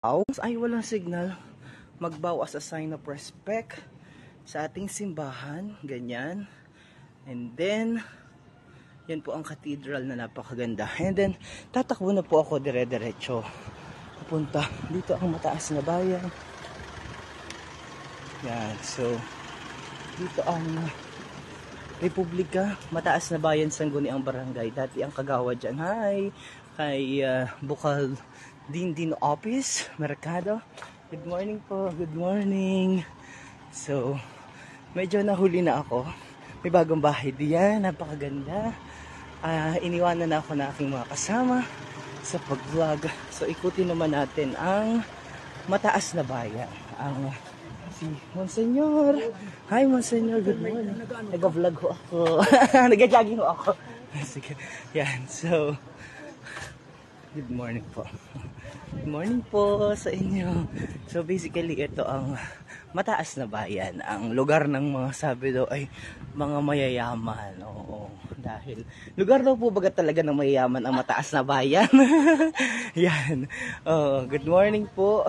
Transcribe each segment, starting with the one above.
ay walang signal, magbow as a sign of respect sa ating simbahan, ganyan. And then yan po ang cathedral na napakaganda. And then tatakbo na po ako dire-diretso papunta dito ang mataas na bayan. Yan, so dito ang Republika, mataas na bayan, Sangguniang Barangay. Dati ang kagawad dyan. Hi! Kay Bukal Dindin Office, Mercado. Good morning po, good morning. So, medyo nahuli na ako. May bagong bahay diyan, napakaganda. Iniwanan na ako na aking mga kasama sa pag-vlog. So, ikutin naman natin ang mataas na bayan. Ang si Monsignor. Hi Monsignor, good morning. Nag-vlog ho ako. Nag-jogging ho ako. Sige. Yan, so good morning po. Good morning po sa inyo. So basically ito ang mataas na bayan. Ang lugar ng mga sabi daw ay mga mayayaman. Oo. Dahil lugar daw po baga talaga ng mayayaman ang mataas na bayan. Yan. Good morning po.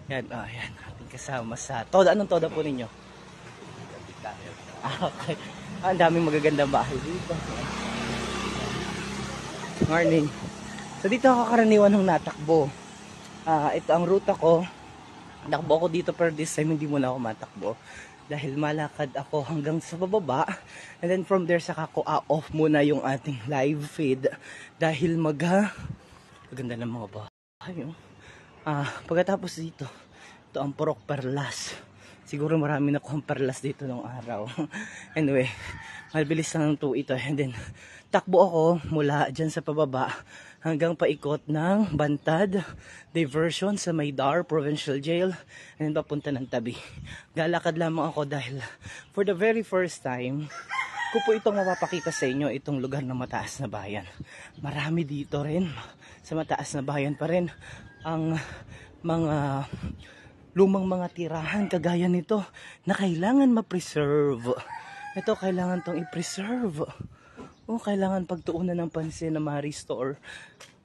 Yan, yan. Kasama sa Toda. Anong Toda po ninyo? Okay. Ang daming magagandang bahay dito. Morning. So dito ako karaniwan ng natakbo. Ito ang ruta ko. Nakbo ako dito pero this time hindi muna ako matakbo. Dahil malakad ako hanggang sa bababa. And then from there saka ko off muna yung ating live feed. Dahil maganda ng mga bahay. Pagkatapos dito, ito ang Purok Perlas. Siguro marami na akong perlas dito nung araw. Anyway, mabilis lang ng ito. And then, takbo ako mula dyan sa pababa hanggang paikot ng Bantad Diversion sa Maydar Provincial Jail. And then, papunta ng tabi. Galakad lamang ako dahil for the very first time, ko po itong mapapakita sa inyo, itong lugar na mataas na bayan. Marami dito rin. Sa mataas na bayan pa rin ang mga lumang mga tirahan kagaya nito na kailangan ma-preserve. Ito kailangan tong i-preserve. O kailangan pagtuunan ng pansin na ma-restore.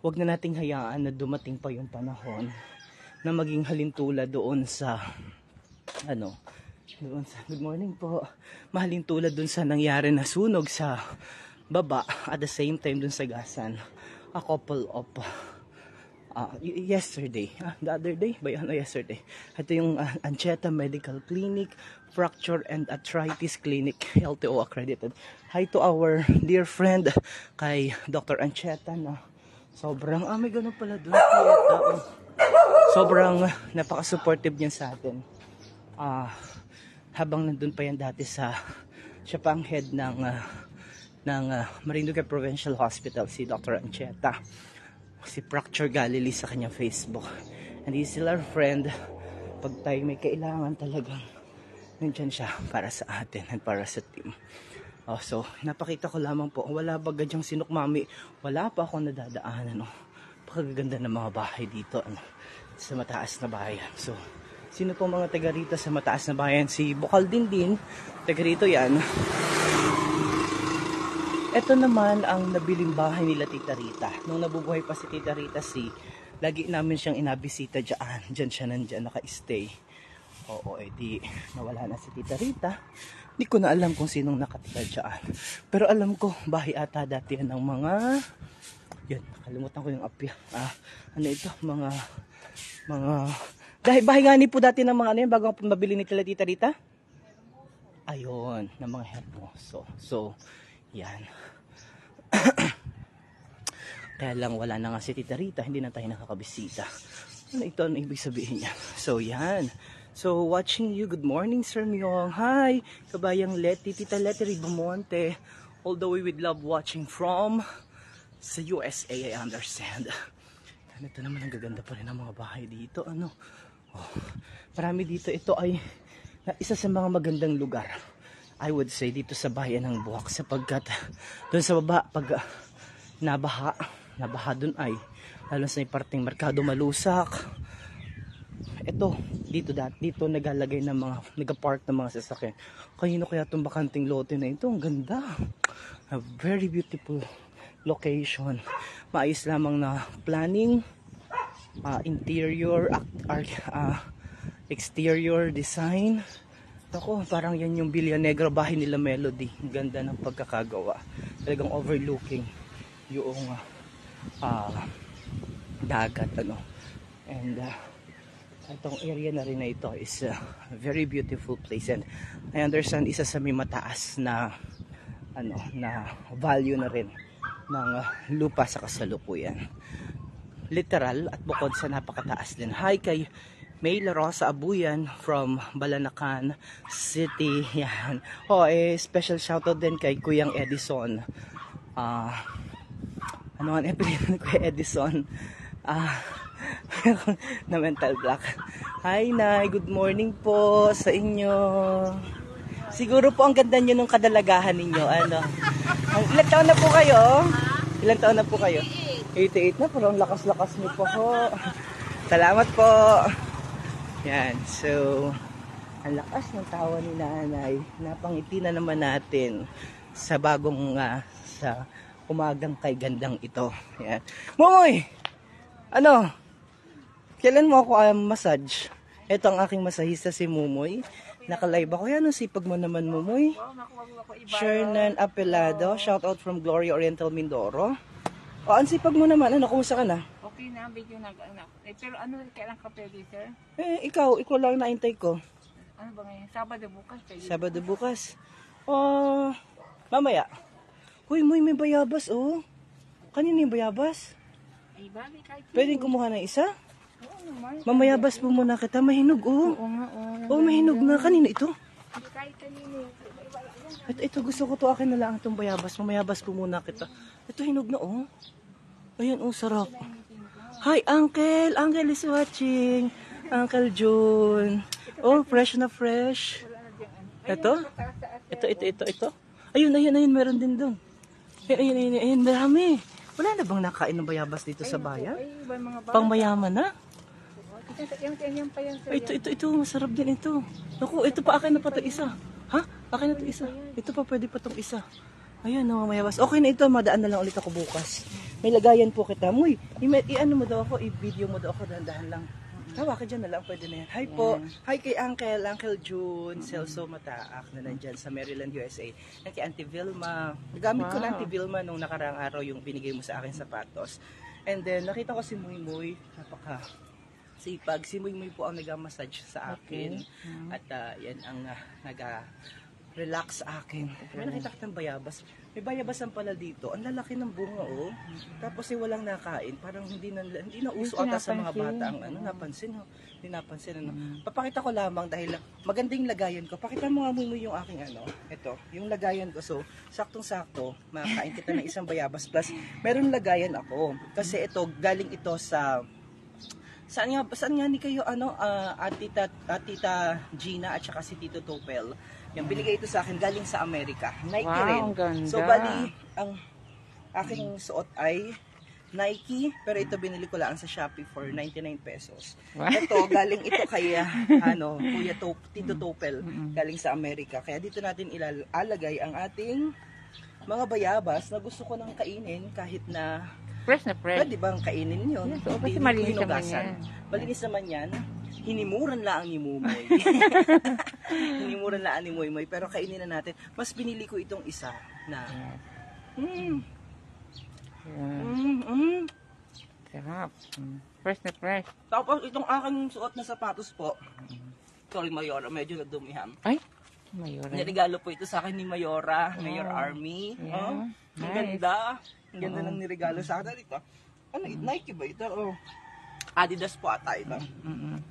Huwag na nating hayaan na dumating pa yung panahon na maging halintulad doon sa good morning po. Mahalintulad doon sa nangyari na sunog sa baba at the same time doon sa Gasan. A couple of yesterday, the other day, yesterday. Ito yung Ancheta Medical Clinic, Fracture and Arthritis Clinic, LTO accredited. Hi to our dear friend kay Dr. Ancheta na sobrang, may ganun pala doon. Sobrang napaka-supportive niya sa atin. Habang nandun pa yan dati siya pa ang head ng Marinduque Provincial Hospital, si Dr. Ancheta. Si Fracture Galilee sa kanyang Facebook. And he's still our friend. Pag tayo may kailangan talagang nandyan siya para sa atin at para sa team. So, napakita ko lamang po. Wala bagad yung sinukmami. Wala pa ako nadadaanan. Pakaganda ng mga bahay dito sa mataas na bayan. So, sino po mga taga rito sa mataas na bayan? Si Bukal Dindin. Taga rito yan. Ito naman ang nabiling bahay nila Tita Rita. Nung nabubuhay pa si Tita Rita, lagi namin siyang inabisita dyan. Diyan siya naka-stay. Oo, edi nawala na si Tita Rita. Hindi ko na alam kung sinong nakatira dyan. Pero alam ko, bahay ata dati yan ng mga, yan, nakalimutan ko yung apya. Ano ito? Dahil bahay nga ni po dati ng mga bago mabili ni Tita Rita? Ayun, ng mga hermoso. So, yan. Kaya lang wala na nga si Tita Rita, hindi na tayo nakakabisita. Ano ito ang ibig sabihin niya? So yan. So watching you, good morning Sir Myong. Hi, kabayang Leti, Tita Leti Ribamonte. All the way with love watching from sa USA, I understand. Ito naman ang gaganda pa rin ng mga bahay dito. Marami dito. Ito ay isa sa mga magandang lugar, I would say, dito sa bayan ng Buwak, sapagkat doon sa baba pag nabaha doon ay lalo sa parting Merkado Malusak. Ito dito nagalagay ng mga nagapark ng mga sasakyan. Kanino kaya itong bakanting lote na ito? Ang ganda, a very beautiful location. Maayos lamang na planning interior, exterior design. Ako, parang yan yung Villanegra bahay nila Melody. Ang ganda ng pagkakagawa. Talagang overlooking yung dagat, ano. And itong area na rin na ito is a very beautiful place. And I understand isa sa may mataas na na value na rin ng lupa sa kasalukuyan. Literal at bukod sa napakataas din. Hi kay May La Rosa Abuyan from Balanacan City. Yan. Special shoutout din kay Kuyang Edison. Ano ang epilin ko Edison? Na mental block. Hi Nay, good morning po sa inyo. Siguro po ang ganda nyo nung kadalagahan ninyo. Ilang taon na po kayo? Ilang taon na po kayo? 88 na, pero ang lakas-lakas nyo po ho. Salamat po. Yan, so ang lakas ng tawa ni Nanay. Napangiti na naman natin sa bagong sa umagang kay gandang ito. Yan. Momoy! Kailan mo ako massage? Ito ang aking masahista si Mumoy. Naka-live ako. Yan ang sipag mo naman, Mumoy. Shernan Apelado. Shout out from Gloria Oriental Mindoro. Ang sipag mo naman. Kumusta ka na? Okay na, medyo pero kailan ka pwede, sir? Ikaw lang naintay ko. Ano ba ngayon? Sabado bukas pwede. Sabado bukas. Mamaya. Huy, may bayabas, Kanina yung bayabas? Ay, bagay kahit. Pwedeng kumuha ng isa? Oo naman. Mamayabas po muna kita. Mahinog, Oo nga, mahinog na. Kanino ito? Hindi kahit kanino. Ito, gusto ko to. Akin na lang itong bayabas. Mamayabas po muna kita. Ito, hinog na, Ayan, sarap. Hi, Uncle. Uncle is watching. Uncle June. Fresh na fresh. Ito? Ito. Ayun. Meron din doon. Ayun. Marami. Wala na bang nakain ng bayabas dito sa bayan? Pangmayaman na? Ito. Masarap din ito. Naku, ito pa akin na pa ito isa. Ha? Akin na ito isa. Ito pa pwede pa itong isa. Ayan, mayabas. Okay na ito. Madaan na lang ulit ako bukas. May lagayan po kita. Muy, i-ano mo daw ako, i-video mo daw ako, dahan-dahan lang. Tawa ka dyan na lang, pwede na yan. Hi po. Hi kay Uncle June, Celso Mataak na nandyan sa Maryland, USA. And kay Auntie Vilma. Nagamit ko na Auntie Vilma nung nakaraang araw yung binigay mo sa akin sapatos. And then, nakita ko si Muy, napaka sipag. Si Muy po ang nag-massage sa akin. At yan ang nag-relax sa akin. May nakita kitang bayabas. May bayabasan pala dito. Ang lalaki ng bunga, Tapos walang nakain. Parang hindi na uso ata sa mga bata ang napansin, Hindi napansin, Papakita ko lamang dahil magandang lagayan ko. Pakita mo nga mo yung aking ito, yung lagayan ko. So, saktong-sakto, makakain kita ng isang bayabas plus meron lagayan ako. Kasi ito, galing ito sa saan nga ni kayo Tita Gina at saka si Tito Topel. Yung binigay ito sa akin galing sa Amerika. Nike rin. Ganda. So bali ang aking suot ay Nike, pero ito binili ko lang sa Shopee for 99 pesos. Ito galing ito kay Kuya Tito Topel, galing sa Amerika. Kaya dito natin ilalagay ang ating mga bayabas na gusto ko nang kainin kahit na fresh na fresh. Pwede bang kainin yun? Yes, kasi malinis naman yan. Malinis naman yan. Hinimuran lang ni Mumoy. Hinimuran lang ni Mumoy. Pero kainin na natin. Mas binili ko itong isa na sarap. Fresh na fresh. Tapos itong aking suot na sapatos po. Sorry Mayora, medyo nadumihan. Ay, Mayora. Niregalo po ito sa akin ni Mayora, Mayor Army. Yeah. Ang ganda. Ang ganda ng niregalo sa akin. Ito. Nike ba ito? Adidas po ata ito.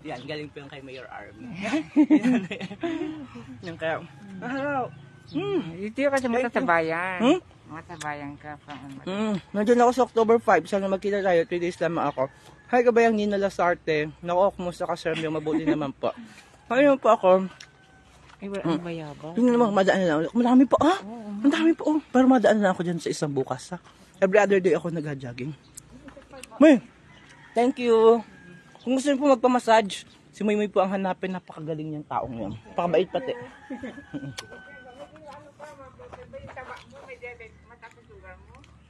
Yan, galing po yung kay Mayor Army. Yan kaya. Dito kasi matasabayan. Matasabayan ka pa. Nandiyan ako sa October 5. Sana magkita tayo. 3 days lamang ako. Hi kabayang Nina Lasarte. Naku, kumusta ka sir? Yung mabuti naman po. Ngayon po ako. Ay, wala ang bayabas. Yung naman, madaan na lang. Marami po Madami po Pero madaan na lang ako dyan sa isang bukas Every other day ako nag-jogging. May! Thank you. Kung gusto niyo po magpamassage, si Moy po ang hanapin. Napakagaling niyang taong yan. Napakabait pati.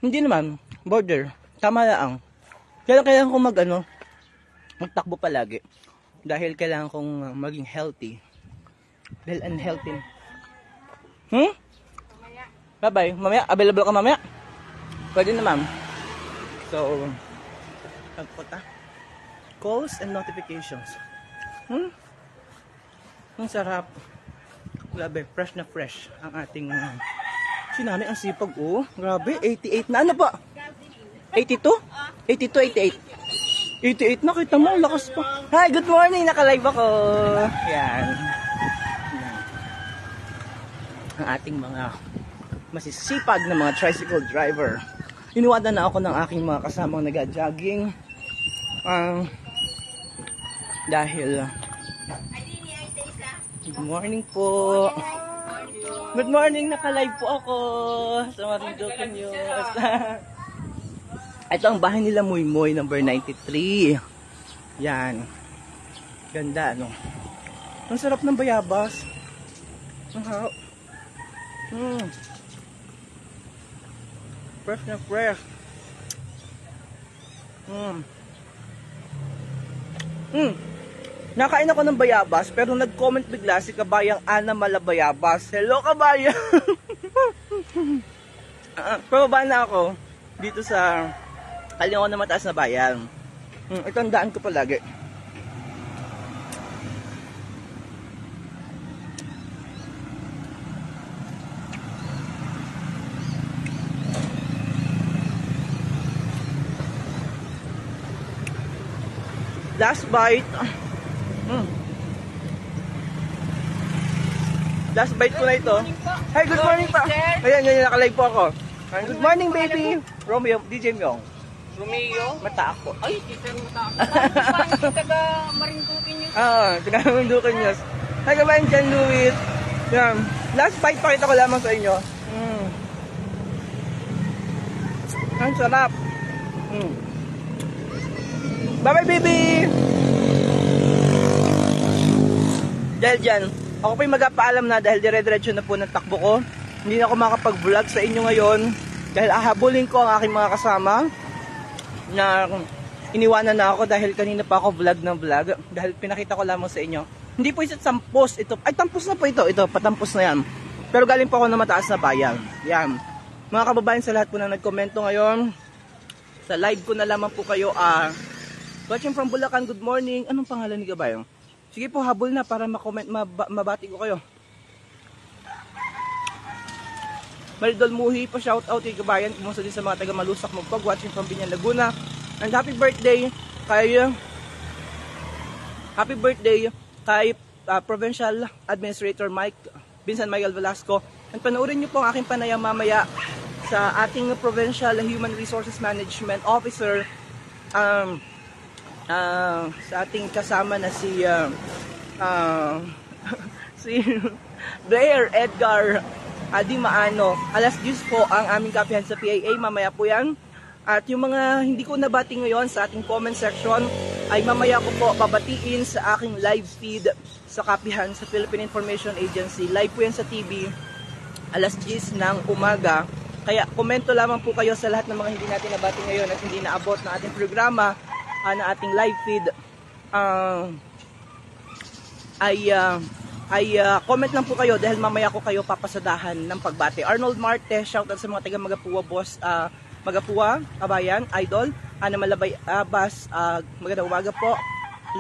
Hindi naman. Border. Tama lang. Kailangan ko magtakbo palagi. Dahil kailangan kong maging healthy. Dahil unhealthy. Bye-bye. Mamaya, available ka mamaya? Pwede na, ma'am. So, nagpunta. Calls and notifications. Ang sarap. Grabe, fresh na fresh ang ating sinanay ang sipag. Oh, grabe, 88 na. Ano ba? 82? 82, 88. 88 na, kita mo, lakas pa. Hi, good morning, naka-live ako. Yan. Ang ating mga masisipag na mga tricycle driver. Iniwanan na ako ng aking mga kasamang nag-jogging. Dahil good morning po. Good morning, naka-live po ako sa Marinduque News. Ito ang bahay nila Muy number 93. Yan. Ganda, no? Ang sarap ng bayabas. Ang harap. Fresh na fresh. Nakain ako ng bayabas, pero nag-comment bigla si kabayang Ana Malabayabas. Hello, kabayan! Pababa na ako dito sa Kalingawan na mataas na bayan. Ito ang daan ko palagi. Last bite. Last bite ko na ito. Hey, good morning pa. Ayan, nakalive po ako. Good morning, baby. Romeo, DJ Myong. Romeo? Mata ako. Ay, teacher mata ako. Paano taga Marinduque News? Taga Marinduque News. Hi, kabayan dyan, Louis. Yan. Last bite, pakita ko lamang sa inyo. Ang sarap. Bye-bye, baby! Dahil dyan, ako po'y magpapaalam na dahil dire-diretso na po ng takbo ko. Hindi na ako makapag-vlog sa inyo ngayon dahil ahabulin ko ang aking mga kasama na iniwanan na ako dahil kanina pa ako vlog ng vlog dahil pinakita ko lamang sa inyo. Hindi po isa tampos ito. Ay, tampos na po ito. Ito, patampos na yan. Pero galing po ako na mataas na bayan. Yan. Mga kababayan sa lahat po na nagkomento ngayon, sa live ko na lamang po kayo, watching from Bulacan, good morning. Anong pangalan ni kabayan? Sige po, habol na para makomment, mabati ko kayo. Maridol Muhi pa, shout out kay kabayan. Kumusta din sa mga taga Malusak Magpag, watching from Binyan, Laguna. And happy birthday kay Provincial Administrator Vincent Michael Velasco. And panoorin niyo po ang aking panayam mamaya sa ating Provincial Human Resources Management Officer, sa ating kasama na si Blair Edgar Adi Maano. Alas 10 po ang aming kapihan sa PAA, mamaya po yan. At yung mga hindi ko nabati ngayon sa ating comment section ay mamaya ko po babatiin sa aking live feed sa kapihan sa Philippine Information Agency. Live po yan sa TV alas 10 ng umaga. Kaya komento lamang po kayo sa lahat ng mga hindi natin nabati ngayon at hindi naabot na ating programa na ating live feed. Comment lang po kayo dahil mamaya ko kayo papasadahan ng pagbati. Arnold Marte, shoutout sa mga taga Magapuwa, boss, Magapuwa, kabayan, idol, Ana Malabayabas, magandang umaga po.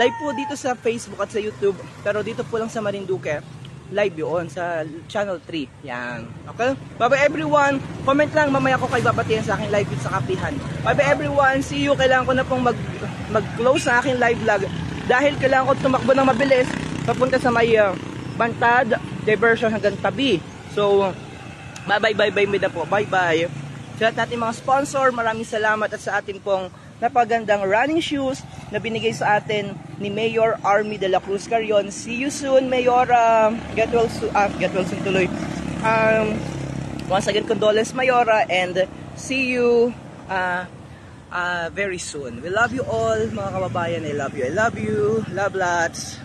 Live po dito sa Facebook at sa YouTube, pero dito po lang sa Marinduque, live yun sa Channel 3. Yan. Okay? Bye-bye everyone. Comment lang, mamaya ko kayo babatihan sa aking live feed sa kapihan. Bye-bye everyone. See you. Kailangan ko na pong mag-close sa aking live vlog dahil kailangan ko tumakbo ng mabilis papunta sa may Bantad diversion hanggang Tabi. So, bye-bye na po. Bye-bye. Sa lahat natin mga sponsor, maraming salamat at sa atin pong napagandang running shoes na binigay sa atin ni Mayor Army de la Cruz Carrion. See you soon, Mayor. Get well soon tuloy. Once again, condolence, Mayora, and see you very soon. We love you all, mga kababayan. I love you. Love lots.